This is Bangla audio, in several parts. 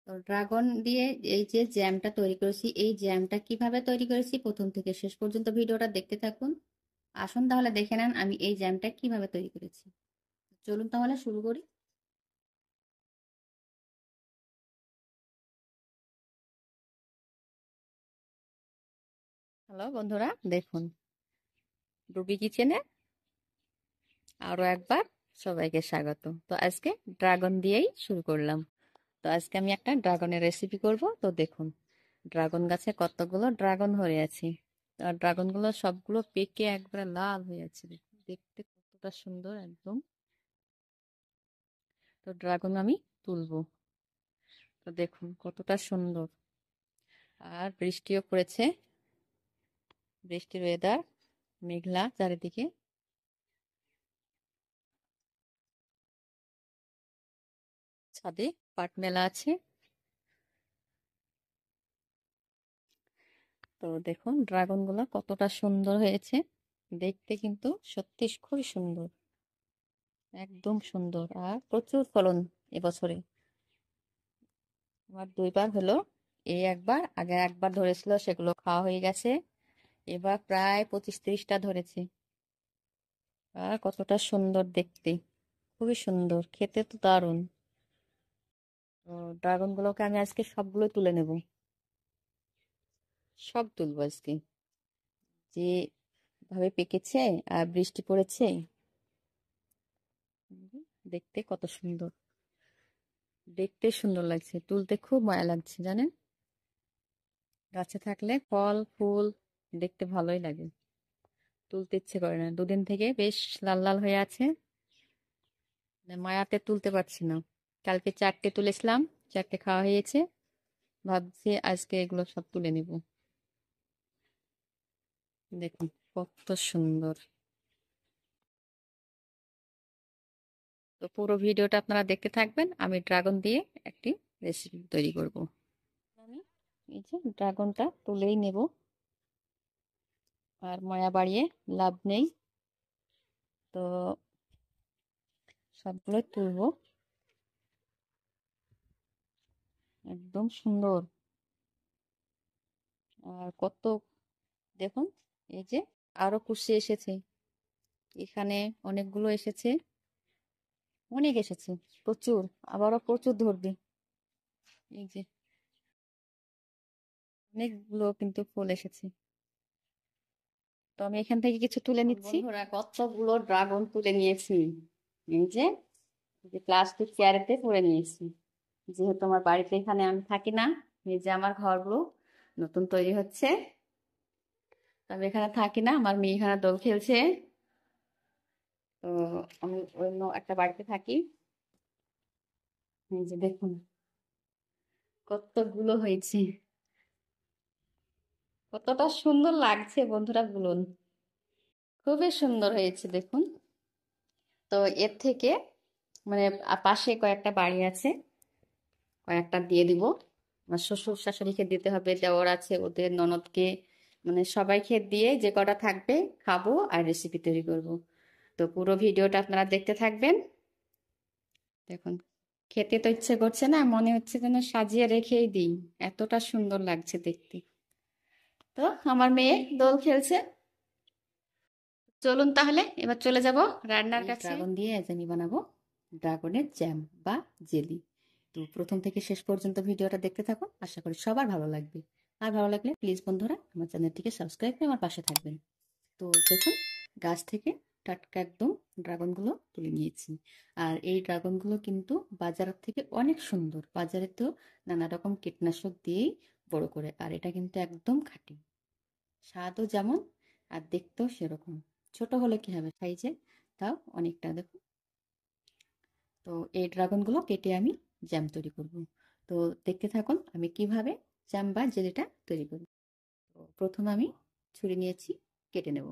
তো ড্রাগন দিয়ে এই যে জ্যামটা তৈরি করেছি, এই জ্যামটা কিভাবে তৈরি করেছি প্রথম থেকে শেষ পর্যন্ত ভিডিওটা দেখতে থাকুন। আসুন তাহলে দেখে নেন আমি এই জ্যামটা কিভাবে তৈরি করেছি। চলুন তাহলে শুরু করি। হ্যালো বন্ধুরা, দেখুন রুবি কিচেনে আরো একবার সবাইকে স্বাগত। তো আজকে ড্রাগন দিয়েই শুরু করলাম। তো আজকে আমি একটা ড্রাগনের রেসিপি করব। তো দেখুন ড্রাগন গাছে কতগুলো ড্রাগন ধরে আছে। আর ড্রাগন গুলো সবগুলো পেকে একবারে লাল হয়ে আছে, দেখুন দেখতে কতটা সুন্দর একদম। তো ড্রাগন আমি তুলবো। তো দেখুন কতটা সুন্দর। আর বৃষ্টিও পড়েছে, বৃষ্টির ওয়েদার, মেঘলা চারিদিকে। ছাদে পাট মেলা আছে। তো দেখুন ড্রাগন গুলো কতটা সুন্দর হয়েছে, দেখতে কিন্তু সত্যি খুবই সুন্দর, একদম সুন্দর। আর প্রচুর ফলন এবছরে। আমার দুইবার হলো, এই একবার, আগে একবার ধরেছিল সেগুলো খাওয়া হয়ে গেছে। এবার প্রায় 25-30টা ধরেছে। আর কতটা সুন্দর দেখতে, খুবই সুন্দর, খেতে তো দারুণ। তো ড্রাগন গুলোকে আমি আজকে সবগুলো তুলে নেব, সব তুলবো আজকে। যে ভাবে পেকেছে আর বৃষ্টি পড়েছে, দেখতে কত সুন্দর, দেখতে সুন্দর লাগছে, তুলতে খুব মায়া লাগছে জানেন। গাছে থাকলে ফল ফুল দেখতে ভালোই লাগে, তুলতে ইচ্ছে করে না। দুদিন থেকে বেশ লাল লাল হয়ে আছে, মায়াতে তুলতে পারছি না। কালকে 4টে তুলেছিলাম, 4টে খাওয়া হয়েছে। ভাবছি আজকে এগুলো সব তুলে নিব। দেখুন কত সুন্দর। তো পুরো ভিডিওটা আপনারা দেখতে থাকবেন, আমি ড্রাগন দিয়ে একটি রেসিপি তৈরি করব। আমি এই যে ড্রাগনটা তুলেই নেব, আর মায়া বাড়িয়ে লাভ নেই। তো সবগুলো তুলবো, একদম সুন্দর। আর কত, দেখুন এই যে আরো কুশি এসেছে, এখানে অনেকগুলো এসেছে, অনেক এসেছে, প্রচুর। আবারও প্রচুর ধরবে, এই যে অনেকগুলো কিন্তু ফুল এসেছে। তো আমি এখান থেকে কিছু তুলে নিচ্ছি। বন্ধুরা কতগুলো ড্রাগন তুলে নিয়েছি, এই যে প্লাস্টিক চেয়ারেতে করে নিয়েছি। যেহেতু আমার বাড়িতে এখানে আমি থাকি না, এই যে আমার ঘরগুলো নতুন তৈরি হচ্ছে, তবে এখানে থাকি না, আমার মেয়ে এখানে দোল খেলছে। তো আমি অন্য একটা বাড়িতে থাকি। এই যে দেখুন কতগুলো হয়েছে, কতটা সুন্দর লাগছে বন্ধুরা বলুন। খুবই সুন্দর হয়েছে দেখুন। তো এর থেকে মানে পাশে কয়েকটা বাড়ি আছে, কয়েকটা দিয়ে দিব। আমার শ্বশুর শাশুড়িকে দিতে হবে, দেওর আছে, ওদের ননদকে, মানে সবাইকে দিয়ে যে কটা থাকবে খাবো আর রেসিপি তৈরি করব। তো পুরো ভিডিওটা আপনারা দেখতে থাকবেন। দেখুন খেতে তো ইচ্ছে করছে না, মনে হচ্ছে যেন সাজিয়ে রেখেই দিই, এতটা সুন্দর লাগছে দেখতে। তো আমার মেয়ে দোল খেলছে। চলুন তাহলে এবার চলে যাব রান্নার কাছে। ড্রাগন দিয়ে আজ আমি বানাবো ড্রাগনের জ্যাম বা জেলি। তো প্রথম থেকে শেষ পর্যন্ত ভিডিওটা দেখতে থাকুন, আশা করি সবার ভালো লাগবে। আর ভালো লাগলে প্লিজ বন্ধুরা আমার চ্যানেলটিকে সাবস্ক্রাইব করে আমার পাশে থাকবেন। তো দেখুন গাছ থেকে টাটকা একদম ড্রাগনগুলো তুলে নিয়েছি। আর এই ড্রাগনগুলো কিন্তু বাজার থেকে অনেক সুন্দর, বাজারে তো নানা রকম কীটনাশক দিয়েই বড় করে, আর এটা কিন্তু একদম খাঁটি, স্বাদও যেমন আর দেখতেও সেরকম। ছোট হলে কি হবে সাইজে, তাও অনেকটা দেখুন। তো এই ড্রাগনগুলো কেটে আমি জ্যাম তৈরি করব। তো দেখতে থাকুন আমি কিভাবে জ্যাম বা জেলিটা তৈরি করি। তো প্রথমে আমি ছুরি নিয়েছি, কেটে নেব।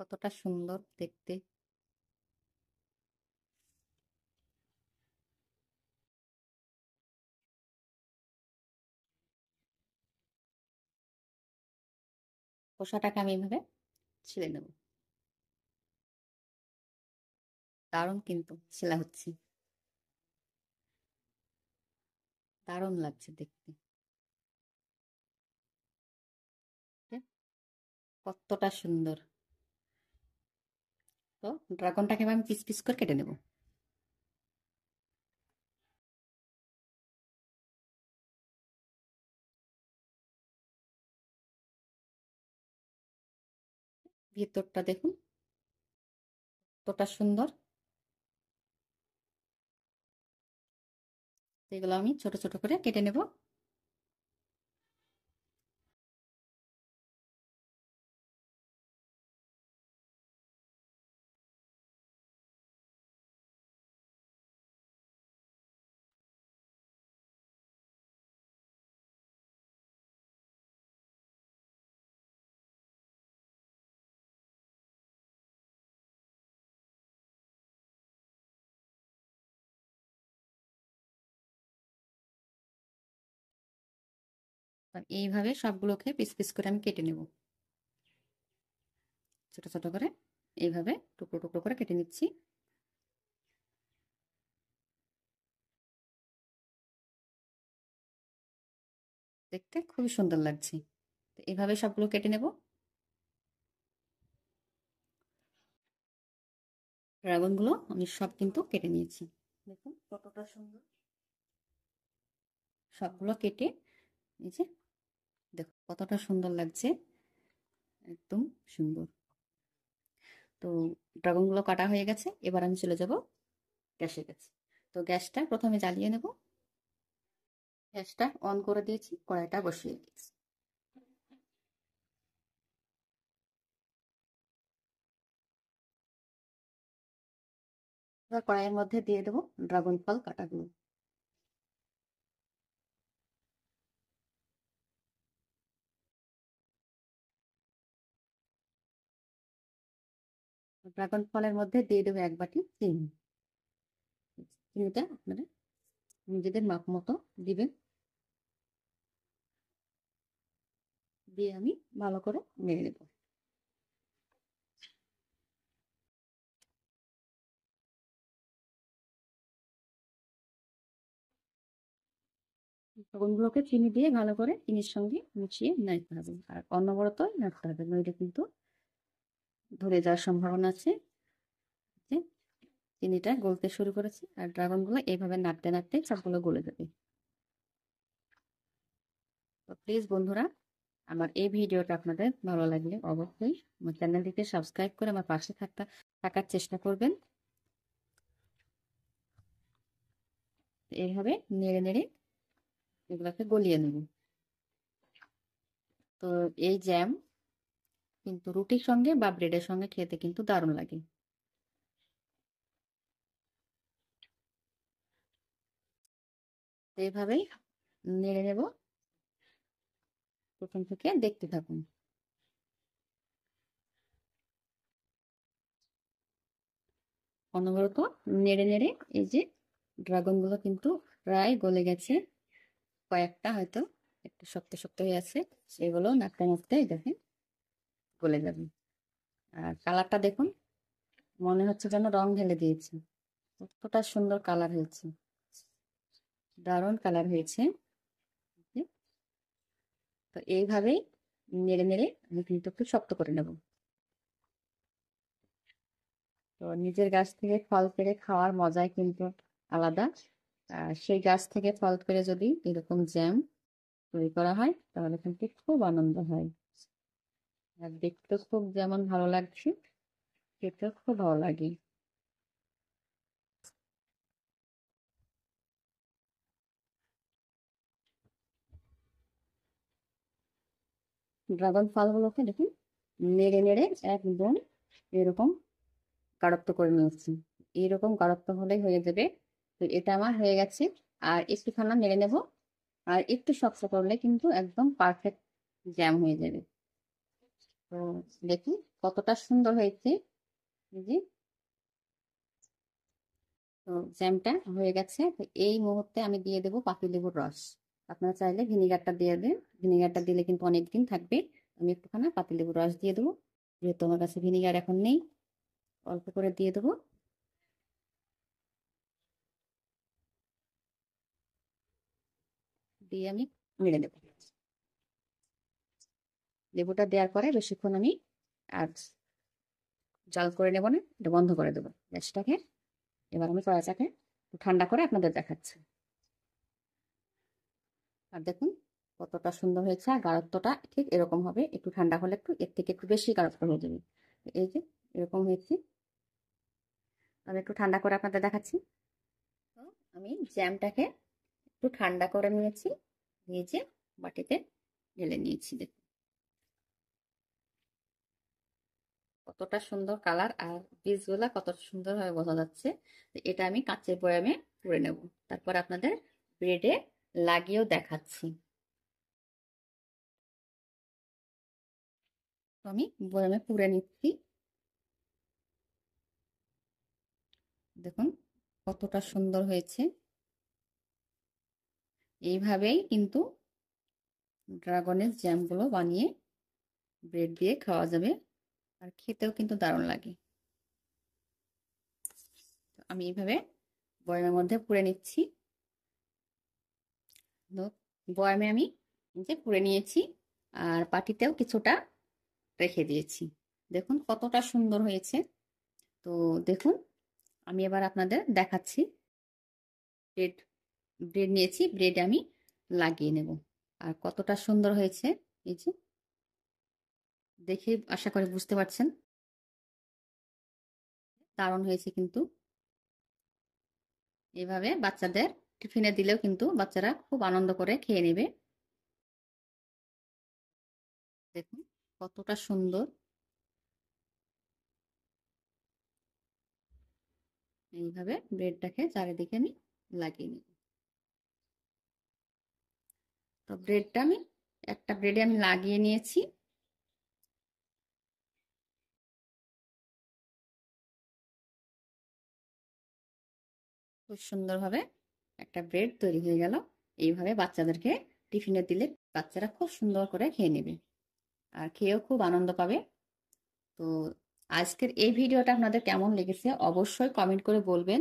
কতটা সুন্দর দেখতে, খোসাটাকে আমি এইভাবে ছিলে নেব। দারুণ কিন্তু ছেলা হচ্ছে, দারুণ লাগছে দেখতে। কতটা সুন্দর। তো ড্রাগনটাকে আমি পিস পিস করে কেটে নেব। ভিতরটা দেখুন কতটা সুন্দর। এগুলো আমি ছোট ছোট করে কেটে নেব। এইভাবে সবগুলোকে পিস পিস করে আমি কেটে নেব, ছোট ছোট করে এইভাবে টুকরো টুকরো করে কেটে নিচ্ছি। দেখতে খুবই সুন্দর লাগছে। তো এইভাবে সবগুলো কেটে নেব। ড্রাগনগুলো আমি সব কিন্তু কেটে নিয়েছি, দেখুন কতটা সুন্দর। সবগুলো কেটে এই যে দেখো কতটা সুন্দর লাগছে, একদম সুন্দর। তো ড্রাগনগুলো কাটা হয়ে গেছে, এবার আমি চলে যাব গ্যাসের কাছে। তো গ্যাসটা প্রথমে জ্বালিয়ে নেব। গ্যাসটা অন করে দিয়েছি, কড়াইটা বসিয়ে দিয়েছি। এবার কড়াইয়ের মধ্যে দিয়ে দেবো ড্রাগন ফল কাটাগুলো। ড্রাগন ফলের মধ্যে দিয়ে দেবো 1 বাটি চিনি। চিনিটা আপনারা নিজেদের মাপ মতো দিবেন। দিয়ে আমি ভালো করে নেড়ে নেব। ড্রাগনগুলোকে চিনি দিয়ে ভালো করে চিনির সঙ্গে মিশিয়ে নাড়তে হবে, আর অনবরত নাড়তে হবে, নইলে কিন্তু ধরে যাওয়ার সম্ভাবনা আছে। যে চিনিটা গলতে শুরু করেছে, আর ড্রাগনগুলো এইভাবে নাড়তে নাড়তে সবগুলো গলে যাবে। তো প্লিজ বন্ধুরা, আমার এই ভিডিওটা আপনাদের ভালো লাগলে অবশ্যই আমার চ্যানেলটিকে সাবস্ক্রাইব করে আমার পাশে থাকার চেষ্টা করবেন। এইভাবে নেড়ে নেড়ে এগুলোকে গলিয়ে নেব। তো এই জ্যাম কিন্তু রুটির সঙ্গে বা ব্রেডের সঙ্গে খেতে কিন্তু দারুণ লাগে। তো এইভাবেই নেড়ে নেব, প্রথম থেকে দেখতে থাকুন। অনবরত নেড়ে নেড়ে এই যে ড্রাগনগুলো কিন্তু প্রায় গলে গেছে, কয়েকটা হয়তো একটু শক্ত শক্ত হয়ে আছে, সেগুলো নাড়তে নাড়তে দেখেন গলে যাবে। আর কালারটা দেখুন, মনে হচ্ছে যেন রং ঢেলে দিয়েছে, কতটা সুন্দর কালার হয়েছে, দারুণ কালার হয়েছে। তো এইভাবেই নেড়ে নেড়ে আমি কিন্তু একটু শক্ত করে নেব। তো নিজের গাছ থেকে ফল পেড়ে খাওয়ার মজাই কিন্তু আলাদা। আর সেই গাছ থেকে ফল পেড়ে যদি এরকম জ্যাম তৈরি করা হয় তাহলে কিন্তু খুব আনন্দ হয়। আর দেখতে খুব যেমন ভালো লাগছে, খেতেও খুব ভালো লাগে। ড্রাগন ফলগুলোকে দেখুন নেড়ে নেড়ে একদম এরকম গাঢ়ত্ব করে নিয়েছি। এরকম গাঢ়ত্ব হলেই হয়ে যাবে। তো এটা আমার হয়ে গেছে। আর একটুখানা নেড়ে নেব, আর একটু শক্ত করলে কিন্তু একদম পারফেক্ট জ্যাম হয়ে যাবে। তো দেখুন কতটা সুন্দর হয়েছে। এই যে তো জ্যামটা হয়ে গেছে। তো এই মুহূর্তে আমি দিয়ে দেবো পাতিলেবুর রস। আপনারা চাইলে ভিনেগারটা দিয়ে দেন, ভিনেগারটা দিলে কিন্তু অনেক দিন থাকবে। আমি একটুখানি পাতিলেবুর রস দিয়ে দেবো, যেহেতু আমার কাছে ভিনিগার এখন নেই, অল্প করে দিয়ে দেবো। দিয়ে আমি মেরে দেবো। লেবুটা দেওয়ার পরে বেশিক্ষণ আমি আর জাল করে নেব না, এটা বন্ধ করে দেবো গ্যাসটাকে। এবার আমি কড়াইটাকে ঠান্ডা করে আপনাদের দেখাচ্ছি। আর দেখুন কতটা সুন্দর হয়েছে, আর গাঢ়ত্বটা ঠিক এরকম হবে, একটু ঠান্ডা হলে একটু এর থেকে একটু বেশি গাঢ়ত্ব হয়ে যাবে। এই যে এরকম হয়েছে। আমি একটু ঠান্ডা করে আপনাদের দেখাচ্ছি। তো আমি জ্যামটাকে একটু ঠান্ডা করে নিয়েছি, নিয়ে যে বাটিতে ঢেলে নিয়েছি। দেখুন কতটা সুন্দর কালার, আর বীজগুলা কত সুন্দরভাবে বোঝা যাচ্ছে। এটা আমি কাঁচের বয়ামে পুরে নেব, তারপর আপনাদের ব্রেডে লাগিয়েও দেখাচ্ছি। তো আমি বয়ামে পুরে নিচ্ছি। দেখুন কতটা সুন্দর হয়েছে। এইভাবেই কিন্তু ড্রাগনের জ্যামগুলো বানিয়ে ব্রেড দিয়ে খাওয়া যাবে, আর খেতেও কিন্তু দারুণ লাগে। আমি এইভাবে বয়ামের মধ্যে পুরে নিচ্ছি। বয়ামে আমি যে পুরে নিয়েছি, আর পাটিতেও কিছুটা রেখে দিয়েছি। দেখুন কতটা সুন্দর হয়েছে। তো দেখুন আমি এবার আপনাদের দেখাচ্ছি। ব্রেড ব্রেড নিয়েছি, ব্রেড আমি লাগিয়ে নেব। আর কতটা সুন্দর হয়েছে, এই যে দেখে আশা করি বুঝতে পারছেন, দারুণ হয়েছে কিন্তু। এভাবে বাচ্চাদের টিফিনে দিলেও কিন্তু বাচ্চারা খুব আনন্দ করে খেয়ে নেবে। দেখুন কতটা সুন্দর। এইভাবে ব্রেডটাকে চারিদিকে আমি লাগিয়ে নিই। তো ব্রেডটা আমি একটা ব্রেডে আমি লাগিয়ে নিয়েছি। খুব সুন্দরভাবে একটা ব্রেড তৈরি হয়ে গেল। এইভাবে বাচ্চাদেরকে টিফিনে দিলে বাচ্চারা খুব সুন্দর করে খেয়ে নেবে, আর খেয়েও খুব আনন্দ পাবে। তো আজকের এই ভিডিওটা আপনাদের কেমন লেগেছে অবশ্যই কমেন্ট করে বলবেন।